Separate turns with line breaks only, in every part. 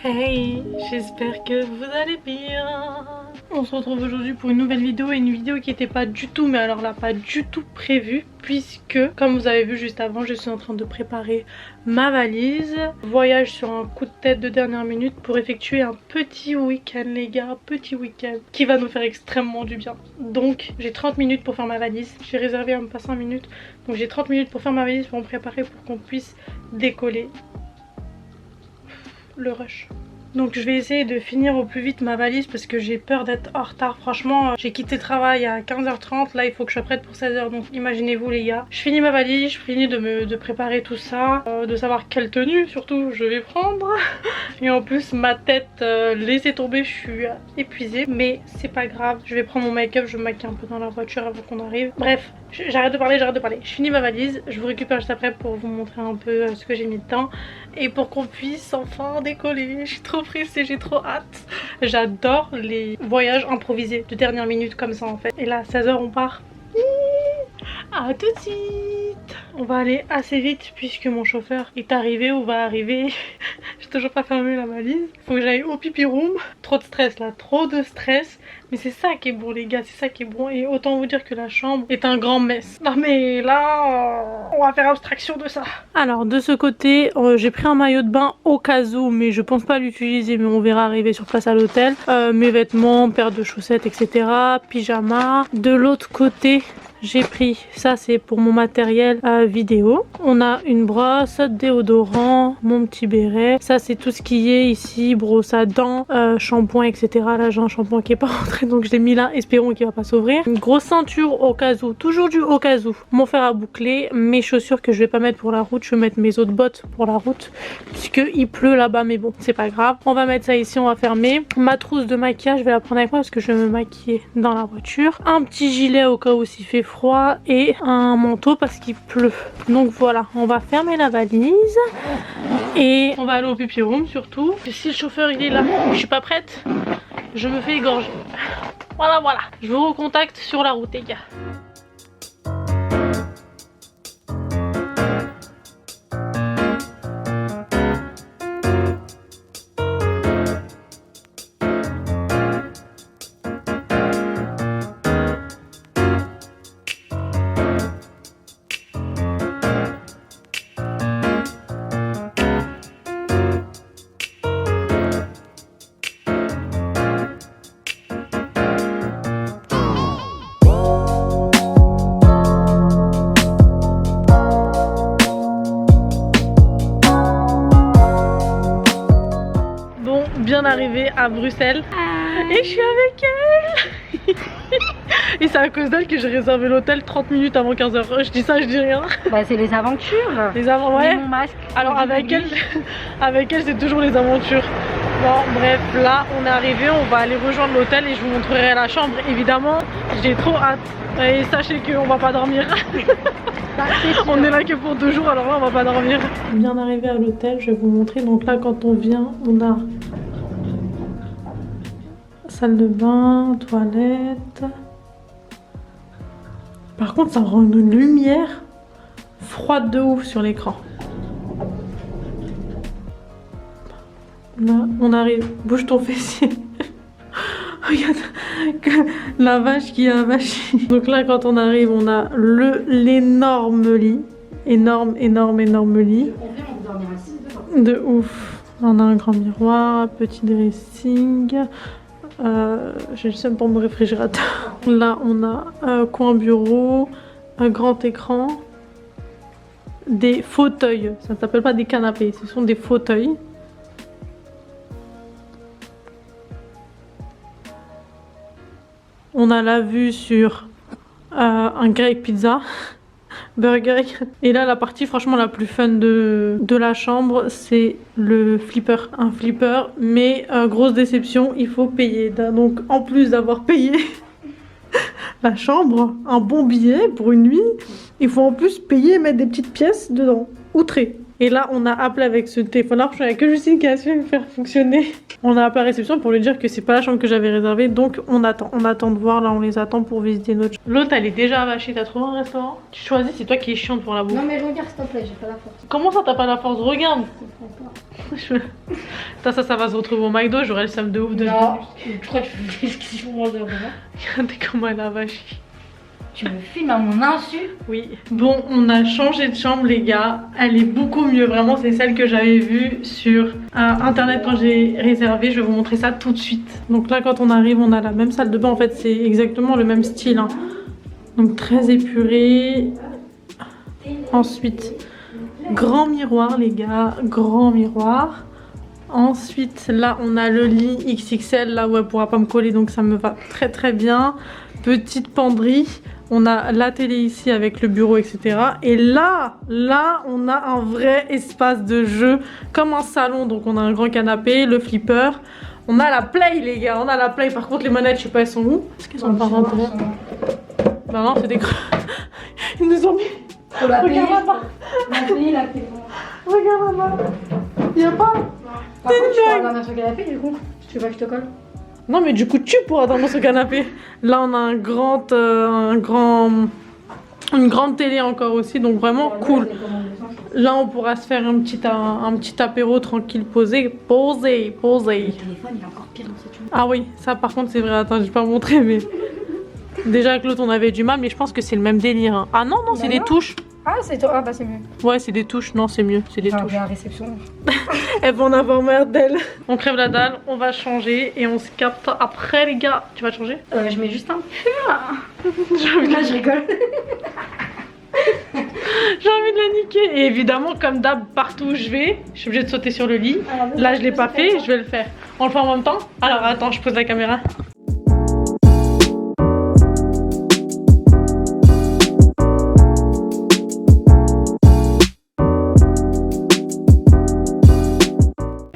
Hey, j'espère que vous allez bien. On se retrouve aujourd'hui pour une nouvelle vidéo, et une vidéo qui n'était pas du tout, mais alors là pas du tout prévue, puisque comme vous avez vu juste avant, je suis en train de préparer ma valise. Voyage sur un coup de tête de dernière minute pour effectuer un petit week-end les gars, petit week-end qui va nous faire extrêmement du bien. Donc j'ai 30 minutes pour faire ma valise, j'ai réservé même pas 5 minutes, donc j'ai 30 minutes pour faire ma valise, pour me préparer pour qu'on puisse décoller. Le rush. Donc je vais essayer de finir au plus vite ma valise parce que j'ai peur d'être en retard. Franchement, j'ai quitté le travail à 15h30, là il faut que je sois prête pour 16h, donc imaginez-vous les gars. Je finis ma valise, je finis de préparer tout ça, de savoir quelle tenue surtout je vais prendre. Et en plus ma tête, laissez tomber, je suis épuisée, mais c'est pas grave. Je vais prendre mon make-up, je me maquille un peu dans la voiture avant qu'on arrive. Bref, j'arrête de parler, Je finis ma valise, je vous récupère juste après pour vous montrer un peu ce que j'ai mis dedans et pour qu'on puisse enfin décoller. Je suis trop pressée, j'ai trop hâte. J'adore les voyages improvisés de dernière minute comme ça en fait. Et là, 16h on part. À tout de suite. On va aller assez vite puisque mon chauffeur est arrivé ou va arriver. J'ai toujours pas fermé la valise. Faut que j'aille au pipi room. Trop de stress là, trop de stress. Mais c'est ça qui est bon les gars, c'est ça qui est bon. Et autant vous dire que la chambre est un grand mess. Non mais là, on va faire abstraction de ça. Alors de ce côté, j'ai pris un maillot de bain au cas où, mais je pense pas l'utiliser, mais on verra arriver sur place à l'hôtel. Mes vêtements, paire de chaussettes, etc. Pyjama. De l'autre côté, j'ai pris, ça c'est pour mon matériel vidéo. On a une brosse, déodorant, mon petit béret. Ça c'est tout ce qui est ici, brosse à dents, shampoing, etc. Là j'ai un shampoing qui est pas rentré, donc je l'ai mis là, espérons qu'il va pas s'ouvrir. Une grosse ceinture au cas où, toujours du au cas où. Mon fer à boucler, mes chaussures que je vais pas mettre pour la route, je vais mettre mes autres bottes pour la route, puisque il pleut là-bas, mais bon, c'est pas grave. On va mettre ça ici, on va fermer. Ma trousse de maquillage, je vais la prendre avec moi parce que je vais me maquiller dans la voiture. Un petit gilet au cas où s'il fait froid et un manteau parce qu'il pleut. Donc voilà, on va fermer la valise et on va aller au pipi room surtout. Et si le chauffeur il est là, je suis pas prête, je me fais égorger. Voilà. Je vous recontacte sur la route les gars. Bien arrivée à Bruxelles et je suis avec elle. Et c'est à cause d'elle que j'ai réservé l'hôtel 30 minutes avant 15h. Je dis ça, je dis rien.
Bah c'est les aventures.
Les aventures, ouais.
Mon masque.
Alors avec elle c'est toujours les aventures. Bon bref, là on est arrivé, on va aller rejoindre l'hôtel et je vous montrerai la chambre. Évidemment, j'ai trop hâte. Et sachez qu'on va pas dormir. On est là que pour 2 jours, alors là on va pas dormir. Bien arrivé à l'hôtel, je vais vous montrer. Donc là quand on vient, on a salle de bain, toilette. Par contre ça rend une lumière froide de ouf sur l'écran. Là on arrive, bouge ton fessier. Regarde la vache qui a vachi. Donc là quand on arrive on a l'énorme lit. Énorme lit. De ouf. On a un grand miroir, petit dressing. J'ai le seum pour mon réfrigérateur. Là on a coin bureau, un grand écran, des fauteuils. Ça ne s'appelle pas des canapés, ce sont des fauteuils. On a la vue sur un grec pizza. Burger. Et là la partie franchement la plus fun de la chambre, c'est le flipper. Un flipper, mais grosse déception, il faut payer. Donc en plus d'avoir payé la chambre, un bon billet pour une nuit, il faut en plus payer et mettre des petites pièces dedans, outrées. Et là, on a appelé avec ce téléphone-là. Il n'y a que Justine qui a su le faire fonctionner. On a appelé à la réception pour lui dire que c'est pas la chambre que j'avais réservée. Donc on attend. On attend de voir. Là, on les attend pour visiter notre chambre. L'autre, elle est déjà avachée. T'as trouvé un restaurant? Tu choisis, c'est toi qui es chiante pour la bouffe.
Non, mais regarde, s'il te plaît, j'ai pas la force.
Comment ça, t'as pas la force? Regarde.
Je comprends pas.
Ça va se retrouver au McDo. J'aurais le seum de ouf de.
Non, je crois que je fais ce qu'ils font moi de vraiment.
Regardez comment elle a avaché.
Tu me filmes à mon insu?
Oui. Bon, on a changé de chambre, les gars. Elle est beaucoup mieux. Vraiment, c'est celle que j'avais vue sur internet quand j'ai réservé. Je vais vous montrer ça tout de suite. Donc là, quand on arrive, on a la même salle de bain. En fait, c'est exactement le même style. Hein. Donc très épuré. Ensuite, grand miroir, les gars. Grand miroir. Ensuite, là, on a le lit XXL. Là où elle pourra pas me coller. Donc ça me va très très bien. Petite penderie. On a la télé ici avec le bureau, etc. Et là, on a un vrai espace de jeu, comme un salon. Donc on a un grand canapé, le flipper. On a la play, les gars, on a la play. Par contre, les manettes, je sais pas, elles sont où? Est-ce qu'elles sont pas rentrées? Bah non, c'est des ils nous ont mis...
Regarde
là-bas.
la clé.
Regarde là-bas. Y'a pas...
Par contre, tu pourras dormir sur le canapé, du coup. Tu veux pas que je te colle?
Non mais du coup tu pourras dormir sur le canapé. Là on a une grande télé encore aussi, donc vraiment cool. Là on pourra se faire un petit apéro tranquille, posé.
Le téléphone il est encore pire dans cette chambre.
Ah oui, ça par contre c'est vrai, attends, j'ai pas montré mais... Déjà avec l'autre on avait du mal, mais je pense que c'est le même délire. Hein. Ah non, c'est des touches.
Ah c'est toi, ah bah c'est mieux.
Ouais c'est des touches, non c'est mieux, c'est des touches.
La réception.
Elles vont en avoir marre d'elle. On crève la dalle, on va changer et on se capte après les gars. Tu vas te changer?
Je mets juste un peu là.
Là
je rigole.
J'ai envie de la niquer. Et évidemment comme d'hab partout où je vais, je suis obligée de sauter sur le lit. Là je l'ai pas fait, je vais le faire. On le fait en même temps? Alors attends, je pose la caméra.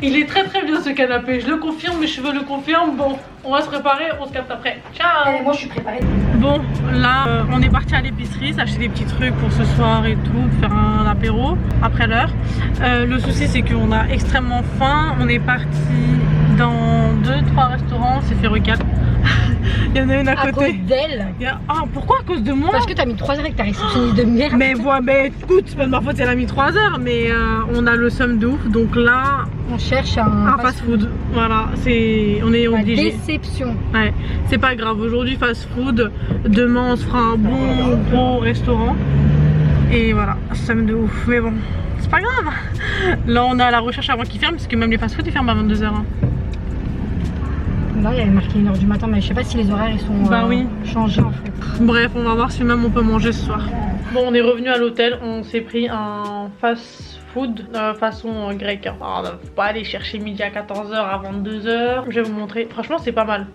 Il est très très bien ce canapé, je le confirme, mes cheveux le confirment. Bon, on va se préparer, on se capte après. Ciao.
Allez, moi je suis préparée.
Bon, là on est parti à l'épicerie, s'acheter des petits trucs pour ce soir et tout, faire un apéro après l'heure. Le souci c'est qu'on a extrêmement faim, on est parti dans 2-3 restaurants, on s'est fait recal. Il y en a une à côté.
À cause d'elle.
Ah, pourquoi à cause de moi?
Parce que t'as mis 3 heures et que t'as réceptionné de merde.
Mais écoute, c'est pas de ma faute, elle a mis 3 heures, mais on a le seum de ouf, donc là
on cherche un
fast food. Voilà, on est obligé.
Déception.
Ouais, c'est pas grave, aujourd'hui fast food, demain on se fera un bon gros restaurant. Et voilà, somme de ouf, mais bon, c'est pas grave. Là on est à la recherche avant qu'ils ferment, parce que même les fast food ils ferment à 22h. Hein.
Là il y avait marqué 1h du matin, mais je sais pas si les horaires ils sont
oui.
changés en fait.
Bref, on va voir si même on peut manger ce soir. Bon, on est revenu à l'hôtel, on s'est pris un fast food façon grecque. Hein. Alors, faut pas aller chercher midi à 14h à 22h. Je vais vous montrer, franchement c'est pas mal.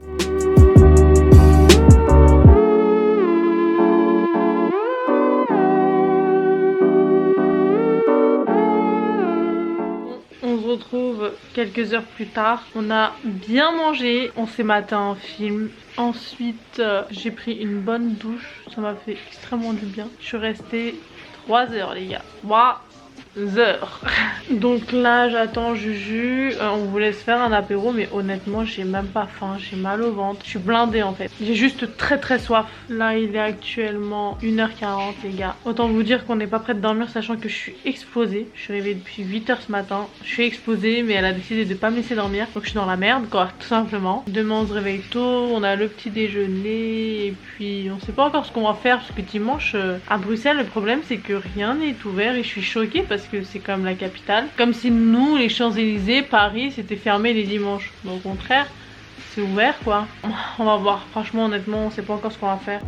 On se retrouve quelques heures plus tard. On a bien mangé, on s'est maté un film. Ensuite, j'ai pris une bonne douche. Ça m'a fait extrêmement du bien. Je suis restée 3 heures, les gars. 3 heures. Donc là, j'attends Juju. On voulait se faire un apéro, mais honnêtement, j'ai même pas faim. J'ai mal au ventre. Je suis blindée en fait. J'ai juste très très soif. Là, il est actuellement 1h40, les gars. Autant vous dire qu'on n'est pas prêt de dormir, sachant que je suis explosée. Je suis réveillée depuis 8h ce matin. Je suis explosée, mais elle a décidé de pas me laisser dormir. Donc je suis dans la merde, quoi, tout simplement. Demain, on se réveille tôt. On a le petit déjeuner. Et puis, on sait pas encore ce qu'on va faire. Parce que dimanche, à Bruxelles, le problème, c'est que rien n'est ouvert. Et je suis choquée parce que c'est comme la capitale. Comme si nous, les Champs-Élysées, Paris, c'était fermé les dimanches. Mais au contraire, c'est ouvert quoi. On va voir. Franchement, honnêtement, on sait pas encore ce qu'on va faire.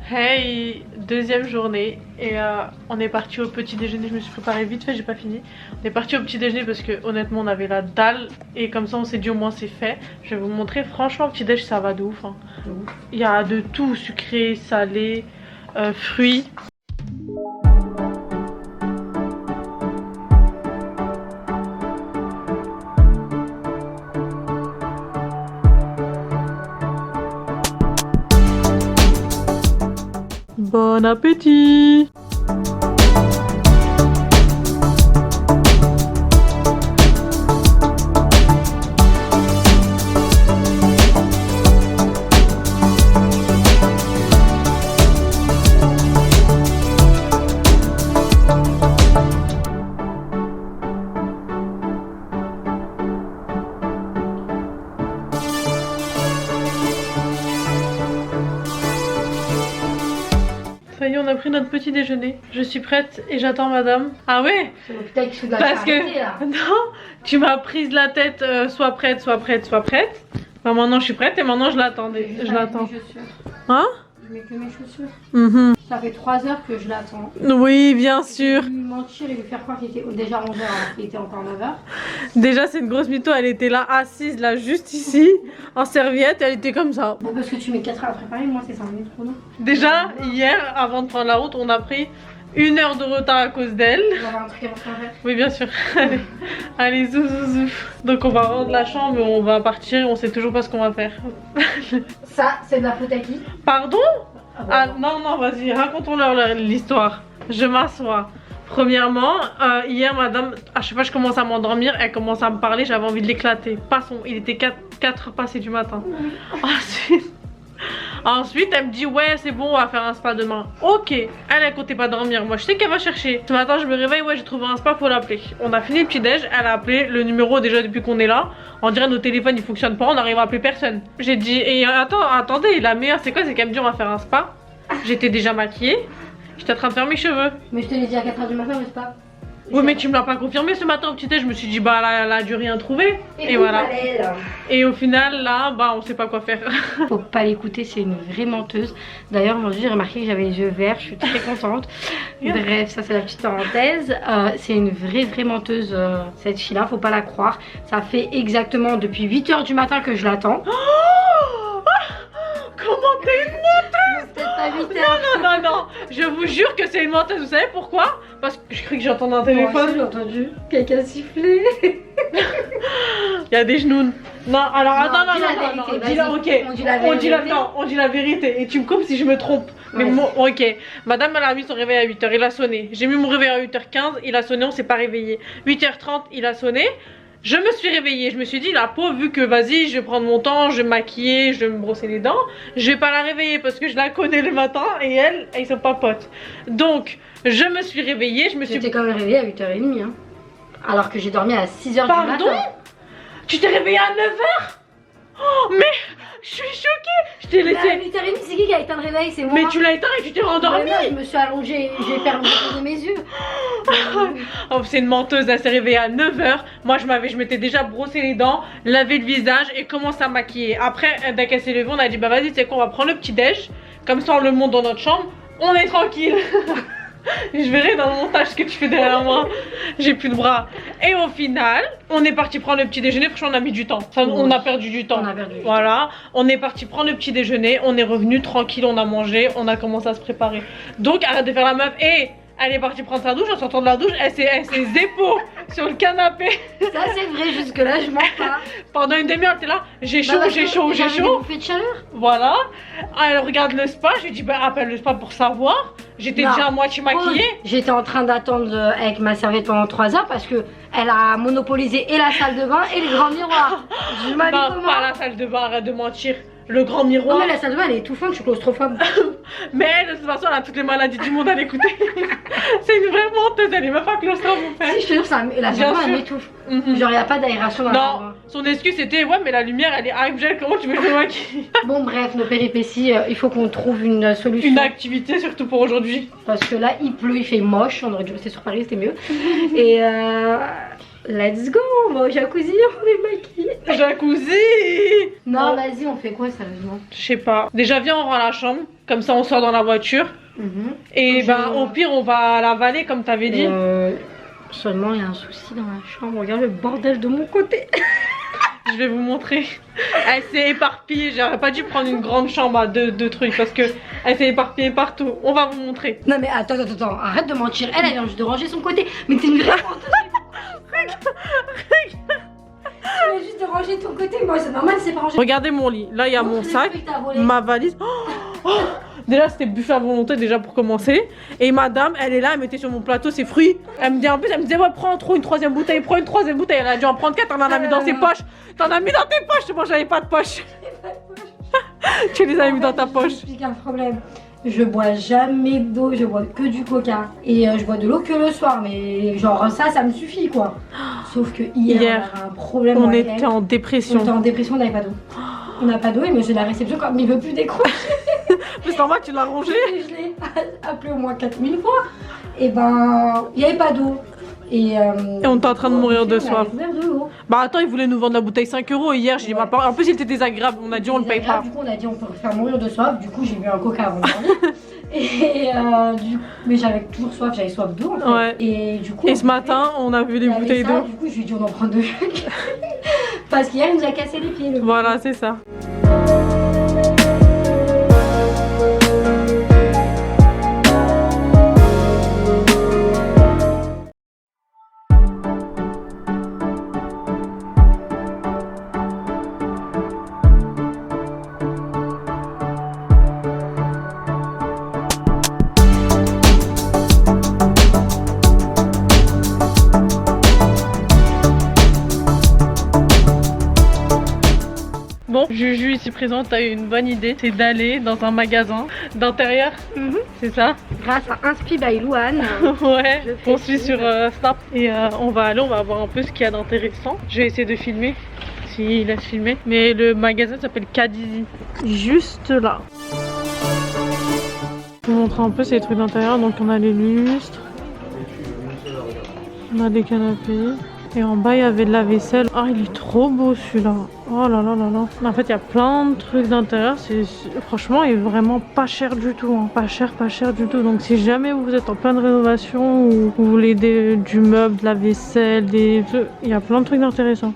Hey, deuxième journée et on est parti au petit déjeuner. Je me suis préparée vite fait, j'ai pas fini. On est parti au petit déjeuner parce que honnêtement on avait la dalle et comme ça on s'est dit au moins c'est fait. Je vais vous montrer, franchement petit déj ça va de ouf, hein. Il y a de tout, sucré, salé, fruits. Bon appétit. Ça y est, on a pris notre petit déjeuner. Je suis prête et j'attends madame. Ah ouais?
C'est l'hôpital qui se doit
Parce que
s'arrêter, là.
non, tu m'as prise la tête, soit prête, soit prête, soit prête. Bah maintenant je suis prête et maintenant je l'attendais. Je l'attends. Hein?
Je mets que mes chaussures.
Mhm.
Ça fait 3 heures que je l'attends.
Oui, bien sûr.
Lui mentir et lui faire croire qu'il était déjà 11h alors qu'il était encore 9h.
Déjà c'est une grosse mytho, elle était là assise là juste ici en serviette, elle était comme ça.
Bon, parce que tu mets 4 heures à préparer, moi c'est 5 minutes chrono.
Déjà hier avant de prendre la route, on a pris 1 heure de retard à cause d'elle.
On va avoir un truc à faire.
Oui bien sûr. Allez, allez zou zou zou. Donc on va rendre la chambre, on va partir, on sait toujours pas ce qu'on va faire.
Ça, c'est de la faute à qui?
Pardon?
Ah,
Ah non, non, vas-y, racontons-leur l'histoire. Je m'assois. Premièrement, hier, madame, à chaque fois que je commence à m'endormir, elle commence à me parler, j'avais envie de l'éclater. Il était 4 passées du matin. Ensuite, elle me dit, ouais, c'est bon, on va faire un spa demain. Ok, elle comptait pas dormir. Moi, je sais qu'elle va chercher. Ce matin, je me réveille, ouais, j'ai trouvé un spa, faut l'appeler. On a fini le petit-déj, elle a appelé le numéro déjà depuis qu'on est là. On dirait nos téléphones ils fonctionnent pas, on n'arrive à appeler personne. J'ai dit, et attendez, la meilleure c'est quoi? C'est qu'elle me dit, on va faire un spa. J'étais déjà maquillée, j'étais en train de faire mes cheveux.
mais je te l'ai dit à 4h du matin, n'est-ce pas?
Oui, mais tu me l'as pas confirmé ce matin au petit-déj. Je me suis dit, bah là, elle a dû rien trouver. Et voilà. Et au final, là, bah on sait pas quoi faire.
Faut pas l'écouter, c'est une vraie menteuse. D'ailleurs, aujourd'hui, j'ai remarqué que j'avais les yeux verts, je suis très contente. Bref, ça c'est la petite parenthèse. C'est une vraie menteuse, cette fille-là, faut pas la croire. Ça fait exactement depuis 8h du matin que je l'attends.
Comment t'es une menteuse?
Peut-être pas 8h.
Non, je vous jure que c'est une menteuse. Vous savez pourquoi? Parce que je crois que j'entendais un téléphone.
J'ai entendu quelqu'un siffler.
Il y a des genoux. Non, alors
Non,
attends,
dis la
non,
vérité,
dis-la,
vas-y.
ok.
On dit la vérité.
On dit la vérité. Et tu me coupes si je me trompe. Mais
Vas-y.
bon, ok. Madame, elle a mis son réveil à 8h. Il a sonné. J'ai mis mon réveil à 8h15. Il a sonné, on s'est pas réveillé. 8h30, il a sonné. Je me suis réveillée. Je me suis dit, la pauvre, vu que vas-y, je vais prendre mon temps, je vais me maquiller, je vais me brosser les dents. Je vais pas la réveiller parce que je la connais le matin et elle, ils sont pas potes. Donc, je me suis réveillée. Je me suis.
J'étais quand même réveillée à 8h30. Hein. Alors que j'ai dormi à 6h du matin.
Pardon? Tu t'es réveillée à 9h? Oh, mais je suis choquée. Je t'ai
Mais à
laissé.
8h30, c'est qui a éteint le réveil? C'est moi.
Mais tu l'as éteint et tu t'es rendormie.
Mais non, je me suis allongée, j'ai perdu mes yeux.
Oh, c'est une menteuse, elle s'est réveillée à 9h. Moi, je m'étais déjà brossé les dents, lavé le visage et commencé à maquiller. Après, dès qu'elle s'est levée, on a dit, bah vas-y, tu sais quoi, on va prendre le petit-déj. Comme ça, on le monte dans notre chambre. On est tranquille. Je verrai dans le montage ce que tu fais derrière moi. J'ai plus de bras. Et au final, on est parti prendre le petit déjeuner. Franchement, on a mis du temps. Enfin, on a perdu du temps.
On a perdu du
voilà. On est parti prendre le petit déjeuner. On est revenu tranquille. On a mangé. On a commencé à se préparer. Donc, arrête de faire la meuf. Et elle est partie prendre sa douche. En sortant de la douche, elle s'est zépo sur le canapé.
Ça, c'est vrai. Jusque-là, je mens pas.
Pendant une demi-heure, t'es là. J'ai chaud, j'ai chaud, j'ai chaud.
Des bouffées de chaleur.
Voilà. Elle regarde le spa. Je lui dis, bah, appelle le spa pour savoir. J'étais déjà à moitié maquillée.
J'étais en train d'attendre avec ma serviette pendant 3 heures parce que elle a monopolisé et la salle de bain et les grands miroirs. Je m'habille
Bah,
comment?
pas la salle de bain, arrête de mentir. Le grand miroir.
Non, mais la salle de bain elle est étouffante, je suis claustrophobe.
Mais elle, de toute façon, elle a toutes les maladies du monde à l'écouter. C'est une vraie menteuse, elle est même pas claustrophobe en fait.
Si, je te jure, la salle de bain elle m'étouffe. Genre, il n'y a pas d'aération dans la salle de
Non,
bain.
son excuse c'était ouais, mais la lumière elle est hype gel, comment tu veux que je me maquille?
Bon, bref, nos péripéties, il faut qu'on trouve une solution.
Une activité surtout pour aujourd'hui.
Parce que là, il pleut, il fait moche. On aurait dû rester sur Paris, c'était mieux. Et let's go, on va au jacuzzi, on est maquillés.
Jacuzzi.
Non,
Oh.
vas-y, on fait quoi sérieusement?
Je sais pas. Déjà, viens, on rentre à la chambre. Comme ça, on sort dans la voiture. Et ben, au pire, on va à la vallée, comme t'avais dit.
Seulement, il y a un souci dans la chambre. Regarde le bordel de mon côté.
Je vais vous montrer. Elle s'est éparpillée. J'aurais pas dû prendre une grande chambre à deux trucs parce que elle s'est éparpillée partout. On va vous montrer.
Non, mais attends, arrête de mentir. Elle vient juste de ranger son côté. Mais t'es une vraie menteuse. Tu viens juste de ranger ton côté. Moi, c'est normal, c'est pas rangé.
Regardez mon lit. Là, il y a mon sac, ma valise. Oh,
Déjà, c'était buffet à volonté, déjà pour commencer. Et madame, elle est là, elle mettait sur mon plateau ses fruits. Elle me dit en plus, elle me disait, ouais, prends trop une troisième bouteille, prends une troisième bouteille. Elle a dû en prendre 4, on en a mis dans ses poches. T'en as mis dans tes poches. Moi, j'avais pas de poche. Tu les as mis dans ta poche.
J'explique un problème. Je bois jamais d'eau, je bois que du coca. Et je bois de l'eau que le soir, mais genre ça me suffit quoi. Sauf que hier on avait un problème.
On était en dépression.
On était en dépression, on n'avait pas d'eau. On n'a pas d'eau et monsieur de la réception, comme il veut plus décrocher.
Mais c'est normal, tu l'as rangé.
Je l'ai appelé au moins 4000 fois. Et ben, il n'y avait pas d'eau. Et
on était en train de mourir de soif.
De l'eau.
Bah attends, ils voulaient nous vendre la bouteille 5 € hier. J'ai dit, bah, en plus, il était désagréable. On a dit, on le paye pas.
Du coup, on a dit, on peut faire mourir de soif. Du coup, j'ai bu un coca avant. Et mais j'avais toujours soif, j'avais soif d'eau en fait.
Ouais.
Et du coup.
Et ce matin, on a vu les bouteilles d'eau.
Du coup, je lui ai dit, on en prend 2. Parce qu'hier, il nous a cassé les pieds.
Voilà, c'est ça. Bon, Juju ici présente a eu une bonne idée, c'est d'aller dans un magasin d'intérieur, c'est ça?
Grâce à Inspi by Louane.
Ouais, on suit sur Snap et on va aller, on va voir un peu ce qu'il y a d'intéressant. Je vais essayer de filmer, s'il laisse filmer. Mais le magasin s'appelle Cadizi, juste là. Je vous montre un peu ces trucs d'intérieur, donc on a les lustres, on a des canapés. Et en bas il y avait de la vaisselle. Ah, il est trop beau celui-là. Oh là là là là. En fait il y a plein de trucs d'intérieur. Franchement il est vraiment pas cher du tout, hein. Pas cher du tout. Donc si jamais vous êtes en pleine rénovation ou vous voulez du meuble, de la vaisselle, il y a plein de trucs d'intéressants.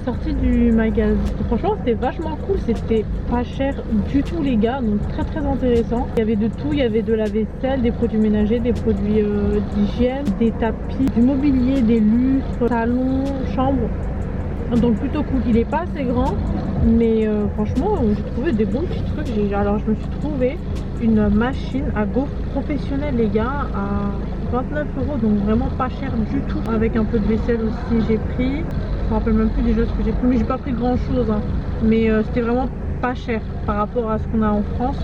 Sorti du magasin, franchement c'était vachement cool, c'était pas cher du tout les gars, donc très intéressant. Il y avait de tout, il y avait de la vaisselle, des produits ménagers, des produits d'hygiène, des tapis, du mobilier, des lustres, salon, chambre, donc plutôt cool. Il est pas assez grand mais franchement j'ai trouvé des bons petits trucs. Alors je me suis trouvé une machine à gaufres professionnelle les gars à 29 €, donc vraiment pas cher du tout. Avec un peu de vaisselle aussi j'ai pris. Je me rappelle même plus déjà ce que j'ai pris, mais j'ai pas pris grand chose hein. Mais c'était vraiment pas cher par rapport à ce qu'on a en France.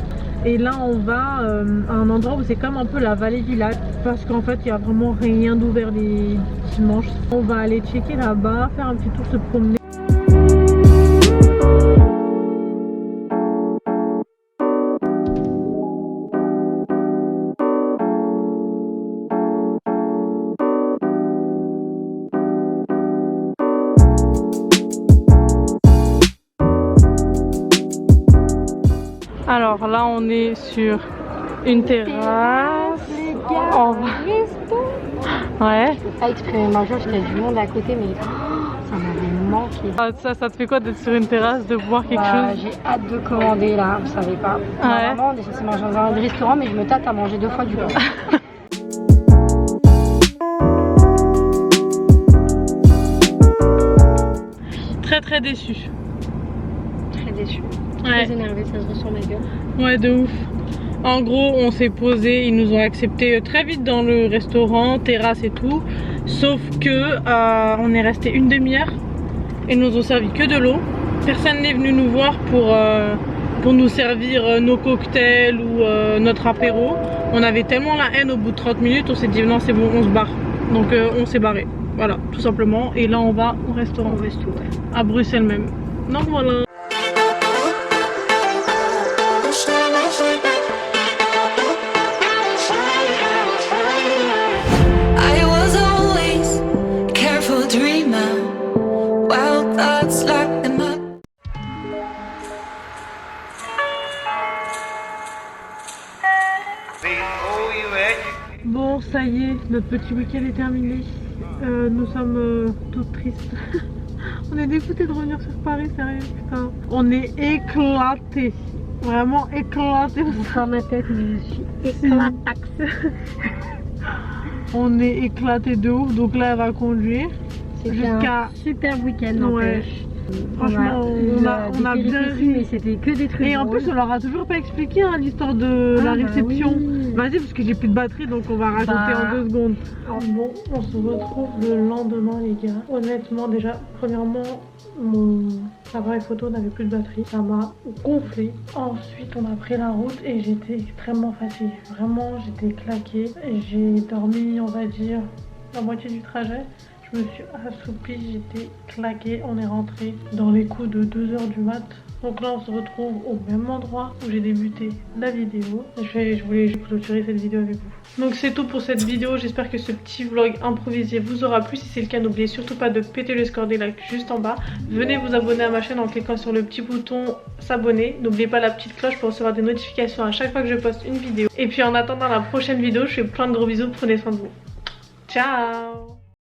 Et là on va à un endroit où c'est comme un peu la vallée village, parce qu'en fait il y a vraiment rien d'ouvert les dimanches. On va aller checker là-bas, faire un petit tour, se promener. Alors là on est sur une terrasse. On va... Ouais.
Je peux pas exprimer ma joie parce qu'il y a du monde à côté, mais ça m'avait manqué.
Ça te fait quoi d'être sur une terrasse, de boire quelque chose?
J'ai hâte de commander là, vous savez pas. Normalement on est censé manger dans un restaurant, mais je me tâte à manger 2 fois du coup.
Très déçu.
Très déçu.
Ouais.
Très énervé, ça se ressent sur ma gueule.
Ouais, de ouf. En gros, on s'est posé, ils nous ont accepté très vite dans le restaurant, terrasse et tout. Sauf que on est resté une demi-heure et nous ont servi que de l'eau. Personne n'est venu nous voir pour nous servir nos cocktails ou notre apéro. On avait tellement la haine au bout de 30 minutes, on s'est dit non c'est bon, on se barre. Donc on s'est barré. Voilà, tout simplement. Et là on va au restaurant.
Au resto, ouais.
À Bruxelles même. Donc voilà. ça y est, notre petit week-end est terminé. Nous sommes toutes tristes. On est dégoûtés de revenir sur Paris, sérieux, putain. On est éclatés. Vraiment éclatés.
Je sors ma tête, mais je suis éclataxe.
On est éclatés de ouf, donc là elle va conduire.
C'était un super week-end, n'empêche.
Franchement, on a bien ri.
Mais c'était que des trucs.
Et en plus, on leur a toujours pas expliqué hein, l'histoire de la réception.
Oui.
Vas-y, parce que j'ai plus de batterie, donc on va raconter en 2 secondes. Bon, on se retrouve le lendemain, les gars. Honnêtement, déjà, premièrement, mon appareil photo n'avait plus de batterie. Ça m'a gonflé. Ensuite, on a pris la route et j'étais extrêmement fatiguée. Vraiment, j'étais claquée. J'ai dormi, on va dire, la moitié du trajet. Je me suis assoupie, j'étais claquée, on est rentré dans les coups de 2 h du mat. Donc là on se retrouve au même endroit où j'ai débuté la vidéo. Je voulais clôturer cette vidéo avec vous. Donc c'est tout pour cette vidéo, j'espère que ce petit vlog improvisé vous aura plu. Si c'est le cas, n'oubliez surtout pas de péter le score des likes juste en bas. Venez vous abonner à ma chaîne en cliquant sur le petit bouton s'abonner. N'oubliez pas la petite cloche pour recevoir des notifications à chaque fois que je poste une vidéo. Et puis en attendant la prochaine vidéo, je fais plein de gros bisous, prenez soin de vous. Ciao.